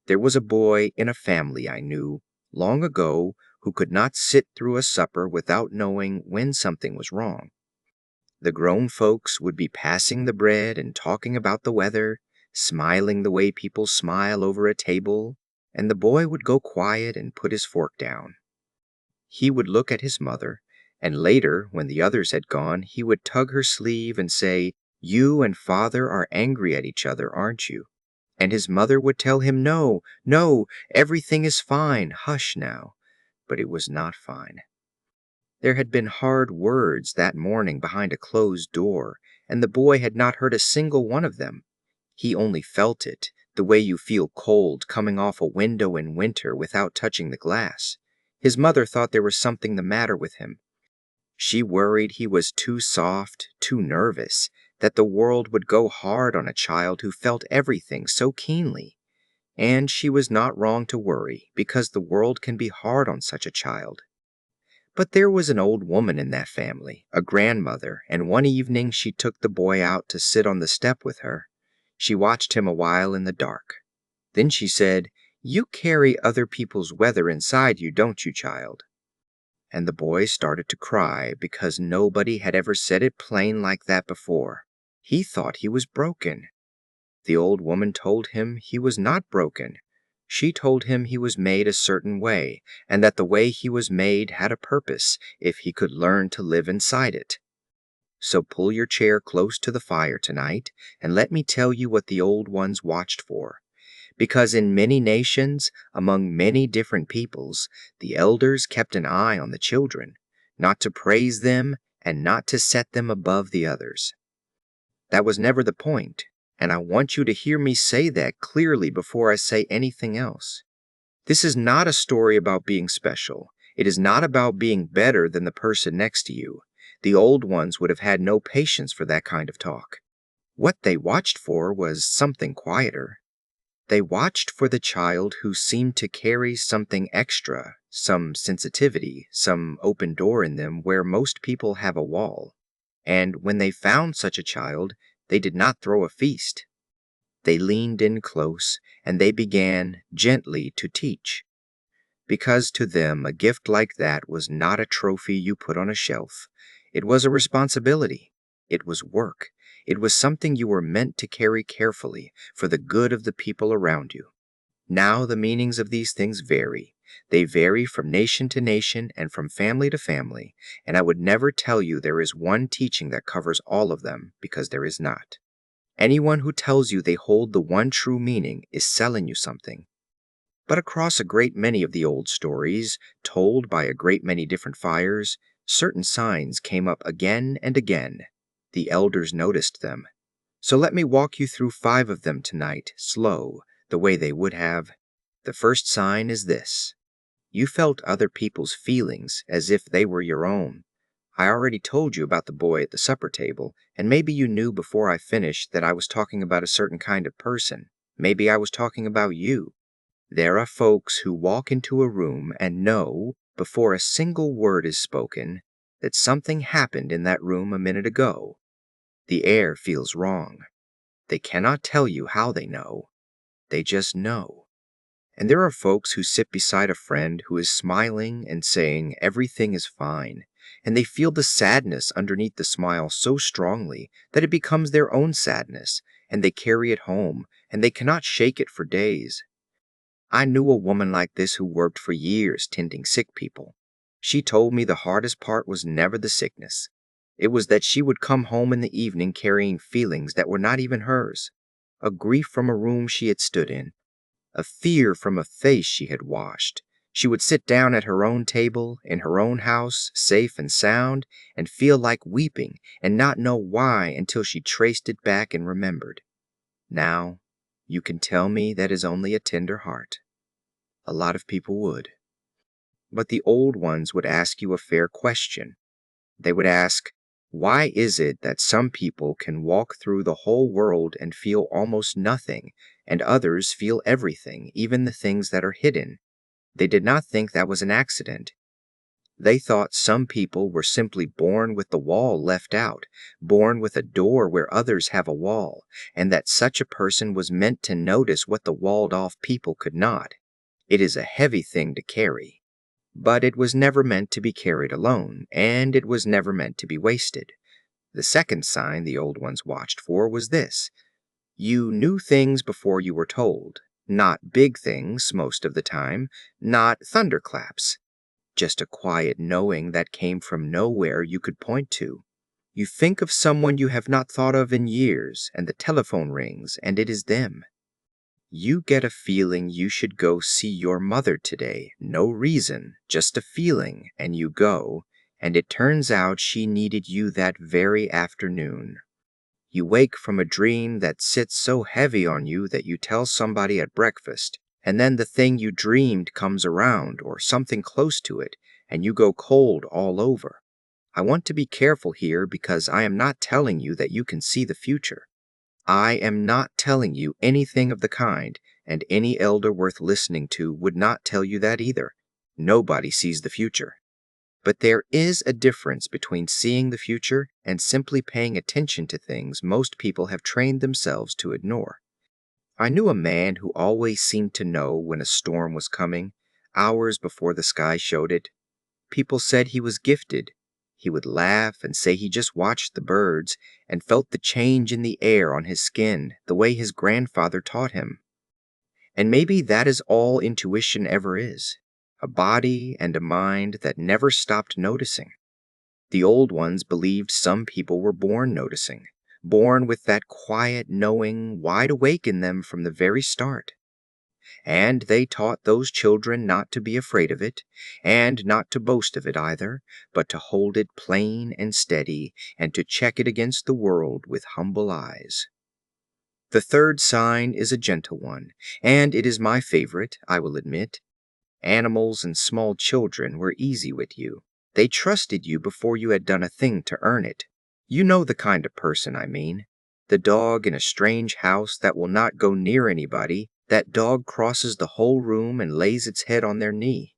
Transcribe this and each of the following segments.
There was a boy in a family I knew long ago who could not sit through a supper without knowing when something was wrong. The grown folks would be passing the bread and talking about the weather, smiling the way people smile over a table, and the boy would go quiet and put his fork down. He would look at his mother, and later, when the others had gone, he would tug her sleeve and say, "You and father are angry at each other, aren't you?" And his mother would tell him, "No, no, everything is fine, hush now." But it was not fine. There had been hard words that morning behind a closed door, and the boy had not heard a single one of them. He only felt it, the way you feel cold coming off a window in winter without touching the glass. His mother thought there was something the matter with him. She worried he was too soft, too nervous, that the world would go hard on a child who felt everything so keenly. And she was not wrong to worry, because the world can be hard on such a child. But there was an old woman in that family, a grandmother, and one evening she took the boy out to sit on the step with her. She watched him a while in the dark. Then she said, "You carry other people's weather inside you, don't you, child?" And the boy started to cry because nobody had ever said it plain like that before. He thought he was broken. The old woman told him he was not broken. She told him he was made a certain way, and that the way he was made had a purpose if he could learn to live inside it. So pull your chair close to the fire tonight, and let me tell you what the old ones watched for. Because in many nations, among many different peoples, the elders kept an eye on the children, not to praise them and not to set them above the others. That was never the point, and I want you to hear me say that clearly before I say anything else. This is not a story about being special. It is not about being better than the person next to you. The old ones would have had no patience for that kind of talk. What they watched for was something quieter. They watched for the child who seemed to carry something extra, some sensitivity, some open door in them where most people have a wall. And when they found such a child, they did not throw a feast. They leaned in close, and they began gently to teach. Because to them a gift like that was not a trophy you put on a shelf. It was a responsibility. It was work. It was something you were meant to carry carefully for the good of the people around you. Now the meanings of these things vary. They vary from nation to nation and from family to family, and I would never tell you there is one teaching that covers all of them, because there is not. Anyone who tells you they hold the one true meaning is selling you something. But across a great many of the old stories, told by a great many different fires, certain signs came up again and again. The elders noticed them. So let me walk you through 5 of them tonight, slow, the way they would have. The first sign is this. You felt other people's feelings as if they were your own. I already told you about the boy at the supper table, and maybe you knew before I finished that I was talking about a certain kind of person. Maybe I was talking about you. There are folks who walk into a room and know, before a single word is spoken, that something happened in that room a minute ago. The air feels wrong. They cannot tell you how they know. They just know. And there are folks who sit beside a friend who is smiling and saying everything is fine, and they feel the sadness underneath the smile so strongly that it becomes their own sadness, and they carry it home, and they cannot shake it for days. I knew a woman like this who worked for years tending sick people. She told me the hardest part was never the sickness. It was that she would come home in the evening carrying feelings that were not even hers. A grief from a room she had stood in. A fear from a face she had washed. She would sit down at her own table, in her own house, safe and sound, and feel like weeping, and not know why until she traced it back and remembered. Now, you can tell me that is only a tender heart. A lot of people would. But the old ones would ask you a fair question. They would ask, why is it that some people can walk through the whole world and feel almost nothing, and others feel everything, even the things that are hidden? They did not think that was an accident. They thought some people were simply born with the wall left out, born with a door where others have a wall, and that such a person was meant to notice what the walled off people could not. It is a heavy thing to carry. But it was never meant to be carried alone, and it was never meant to be wasted. The second sign the old ones watched for was this: you knew things before you were told. Not big things most of the time, not thunderclaps, just a quiet knowing that came from nowhere you could point to. You think of someone you have not thought of in years, and the telephone rings, and it is them. You get a feeling you should go see your mother today. No reason, just a feeling, and you go, and it turns out she needed you that very afternoon. You wake from a dream that sits so heavy on you that you tell somebody at breakfast, and then the thing you dreamed comes around, or something close to it, and you go cold all over. I want to be careful here because I am not telling you that you can see the future. I am not telling you anything of the kind, and any elder worth listening to would not tell you that either. Nobody sees the future. But there is a difference between seeing the future and simply paying attention to things most people have trained themselves to ignore. I knew a man who always seemed to know when a storm was coming, hours before the sky showed it. People said he was gifted. He would laugh and say he just watched the birds and felt the change in the air on his skin, the way his grandfather taught him. And maybe that is all intuition ever is: a body and a mind that never stopped noticing. The old ones believed some people were born noticing, born with that quiet knowing wide awake in them from the very start. And they taught those children not to be afraid of it, and not to boast of it either, but to hold it plain and steady, and to check it against the world with humble eyes. The third sign is a gentle one, and it is my favorite, I will admit. Animals and small children were easy with you. They trusted you before you had done a thing to earn it. You know the kind of person I mean. The dog in a strange house that will not go near anybody. That dog crosses the whole room and lays its head on their knee.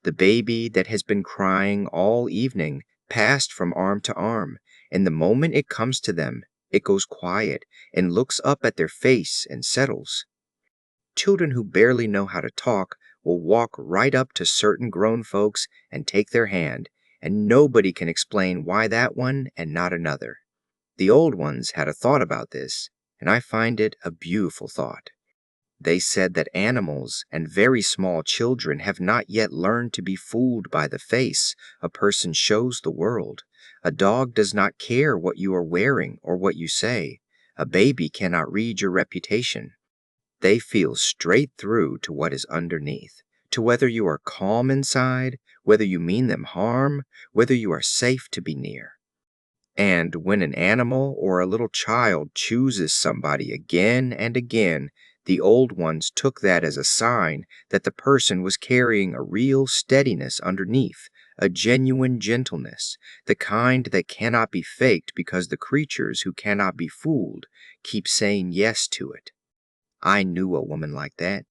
The baby that has been crying all evening, passed from arm to arm, and the moment it comes to them, it goes quiet and looks up at their face and settles. Children who barely know how to talk will walk right up to certain grown folks and take their hand, and nobody can explain why that one and not another. The old ones had a thought about this, and I find it a beautiful thought. They said that animals and very small children have not yet learned to be fooled by the face a person shows the world. A dog does not care what you are wearing or what you say. A baby cannot read your reputation. They feel straight through to what is underneath, to whether you are calm inside, whether you mean them harm, whether you are safe to be near. And when an animal or a little child chooses somebody again and again, the old ones took that as a sign that the person was carrying a real steadiness underneath, a genuine gentleness, the kind that cannot be faked because the creatures who cannot be fooled keep saying yes to it. I knew a woman like that.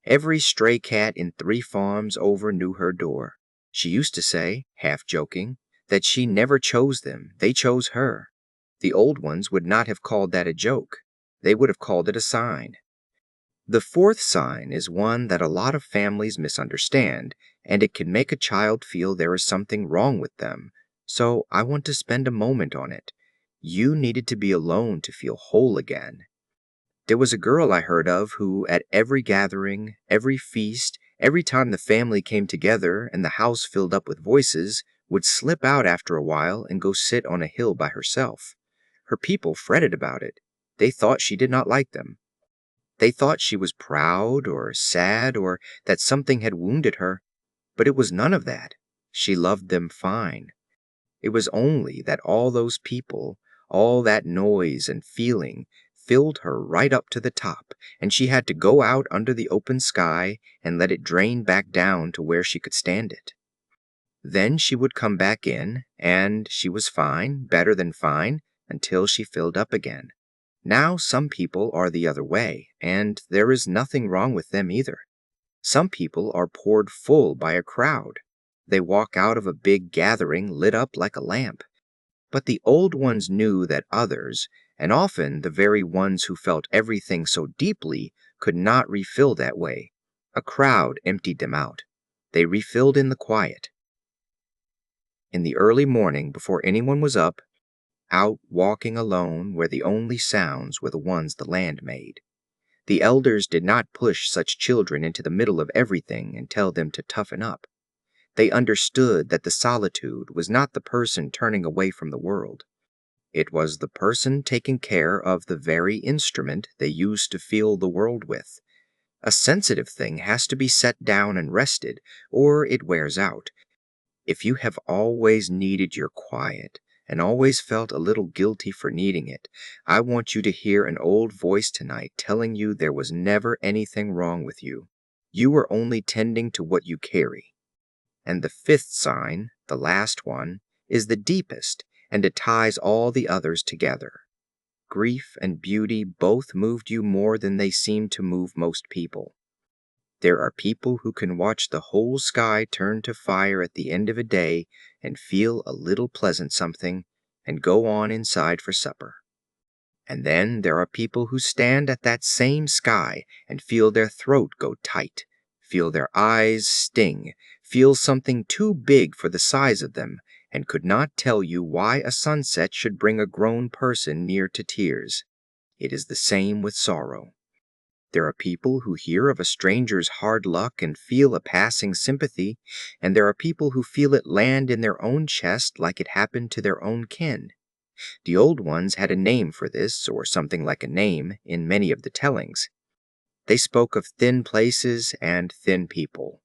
Every stray cat in 3 farms over knew her door. She used to say, half joking, that she never chose them, they chose her. The old ones would not have called that a joke. They would have called it a sign. The fourth sign is one that a lot of families misunderstand, and it can make a child feel there is something wrong with them. So I want to spend a moment on it. You needed to be alone to feel whole again. There was a girl I heard of who, at every gathering, every feast, every time the family came together and the house filled up with voices, would slip out after a while and go sit on a hill by herself. Her people fretted about it. They thought she did not like them. They thought she was proud or sad or that something had wounded her. But it was none of that. She loved them fine. It was only that all those people, all that noise and feeling, filled her right up to the top, and she had to go out under the open sky and let it drain back down to where she could stand it. Then she would come back in, and she was fine, better than fine, until she filled up again. Now some people are the other way, and there is nothing wrong with them either. Some people are poured full by a crowd. They walk out of a big gathering lit up like a lamp. But the old ones knew that others, and often the very ones who felt everything so deeply, could not refill that way. A crowd emptied them out. They refilled in the quiet. In the early morning, before anyone was up, out walking alone where the only sounds were the ones the land made. The elders did not push such children into the middle of everything and tell them to toughen up. They understood that the solitude was not the person turning away from the world. It was the person taking care of the very instrument they used to feel the world with. A sensitive thing has to be set down and rested, or it wears out. If you have always needed your quiet, and always felt a little guilty for needing it, I want you to hear an old voice tonight telling you there was never anything wrong with you. You were only tending to what you carry. And the fifth sign, the last one, is the deepest, and it ties all the others together. Grief and beauty both moved you more than they seem to move most people. There are people who can watch the whole sky turn to fire at the end of a day and feel a little pleasant something and go on inside for supper. And then there are people who stand at that same sky and feel their throat go tight, feel their eyes sting, feel something too big for the size of them, and could not tell you why a sunset should bring a grown person near to tears. It is the same with sorrow. There are people who hear of a stranger's hard luck and feel a passing sympathy, and there are people who feel it land in their own chest like it happened to their own kin. The old ones had a name for this, or something like a name, in many of the tellings. They spoke of thin places and thin people.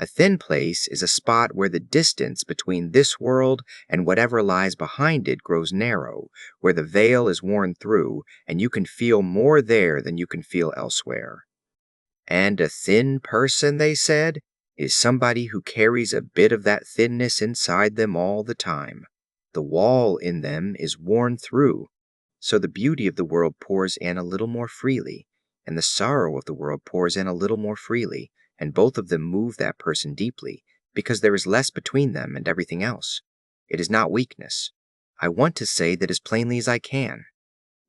A thin place is a spot where the distance between this world and whatever lies behind it grows narrow, where the veil is worn through, and you can feel more there than you can feel elsewhere. And a thin person, they said, is somebody who carries a bit of that thinness inside them all the time. The wall in them is worn through, so the beauty of the world pours in a little more freely, and the sorrow of the world pours in a little more freely, and both of them move that person deeply, because there is less between them and everything else. It is not weakness. I want to say that as plainly as I can.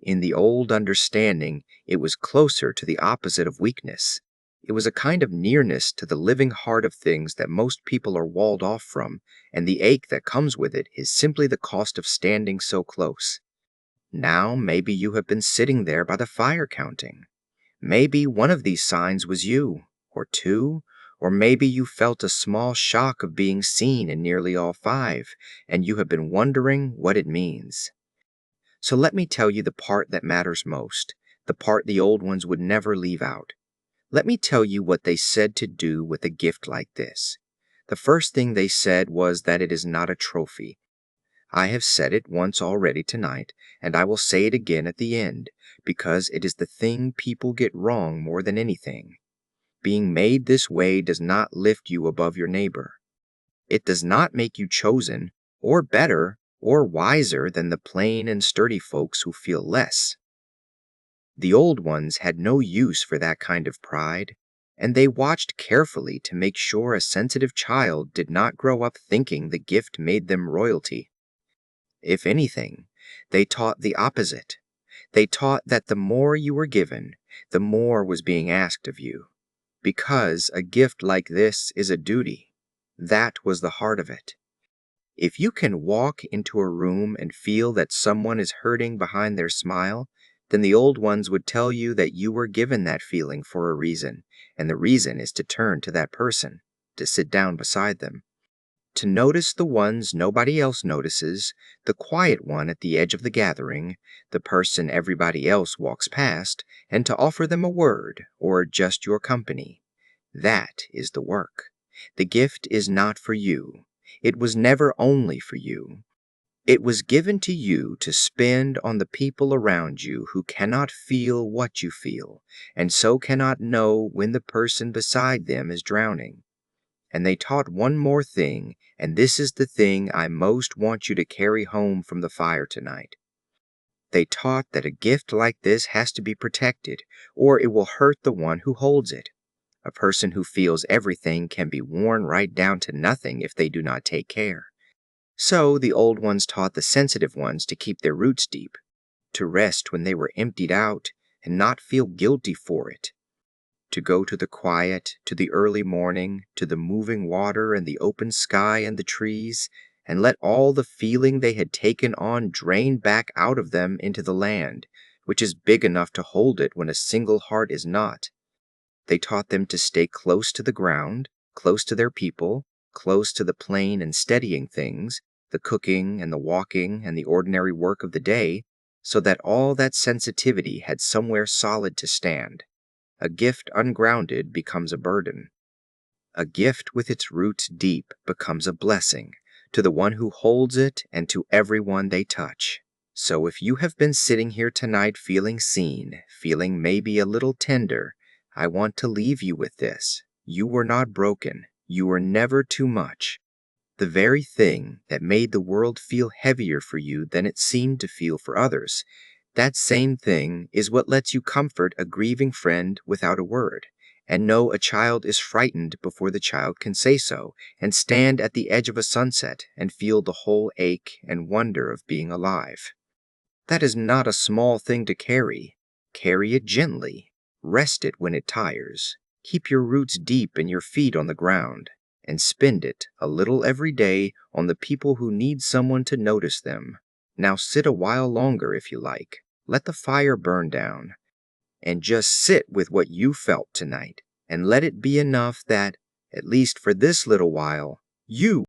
In the old understanding, it was closer to the opposite of weakness. It was a kind of nearness to the living heart of things that most people are walled off from, and the ache that comes with it is simply the cost of standing so close. Now maybe you have been sitting there by the fire counting. Maybe one of these signs was you, or two, or maybe you felt a small shock of being seen in nearly all five, and you have been wondering what it means. So let me tell you the part that matters most, the part the old ones would never leave out. Let me tell you what they said to do with a gift like this. The first thing they said was that it is not a trophy. I have said it once already tonight, and I will say it again at the end, because it is the thing people get wrong more than anything. Being made this way does not lift you above your neighbor. It does not make you chosen, or better, or wiser than the plain and sturdy folks who feel less. The old ones had no use for that kind of pride, and they watched carefully to make sure a sensitive child did not grow up thinking the gift made them royalty. If anything, they taught the opposite. They taught that the more you were given, the more was being asked of you, because a gift like this is a duty. That was the heart of it. If you can walk into a room and feel that someone is hurting behind their smile, then the old ones would tell you that you were given that feeling for a reason, and the reason is to turn to that person, to sit down beside them, to notice the ones nobody else notices, the quiet one at the edge of the gathering, the person everybody else walks past, and to offer them a word or just your company. That is the work. The gift is not for you. It was never only for you. It was given to you to spend on the people around you who cannot feel what you feel, and so cannot know when the person beside them is drowning. And they taught one more thing, and this is the thing I most want you to carry home from the fire tonight. They taught that a gift like this has to be protected, or it will hurt the one who holds it. A person who feels everything can be worn right down to nothing if they do not take care. So the old ones taught the sensitive ones to keep their roots deep, to rest when they were emptied out and not feel guilty for it, to go to the quiet, to the early morning, to the moving water and the open sky and the trees, and let all the feeling they had taken on drain back out of them into the land, which is big enough to hold it when a single heart is not. They taught them to stay close to the ground, close to their people, close to the plain and steadying things, the cooking and the walking and the ordinary work of the day, so that all that sensitivity had somewhere solid to stand. A gift ungrounded becomes a burden. A gift with its roots deep becomes a blessing to the one who holds it and to everyone they touch. So if you have been sitting here tonight feeling seen, feeling maybe a little tender, I want to leave you with this. You were not broken. You were never too much. The very thing that made the world feel heavier for you than it seemed to feel for others, that same thing is what lets you comfort a grieving friend without a word, and know a child is frightened before the child can say so, and stand at the edge of a sunset and feel the whole ache and wonder of being alive. That is not a small thing to carry. Carry it gently. Rest it when it tires. Keep your roots deep and your feet on the ground, and spend it a little every day on the people who need someone to notice them. Now sit a while longer if you like. Let the fire burn down, and just sit with what you felt tonight, and let it be enough that, at least for this little while, you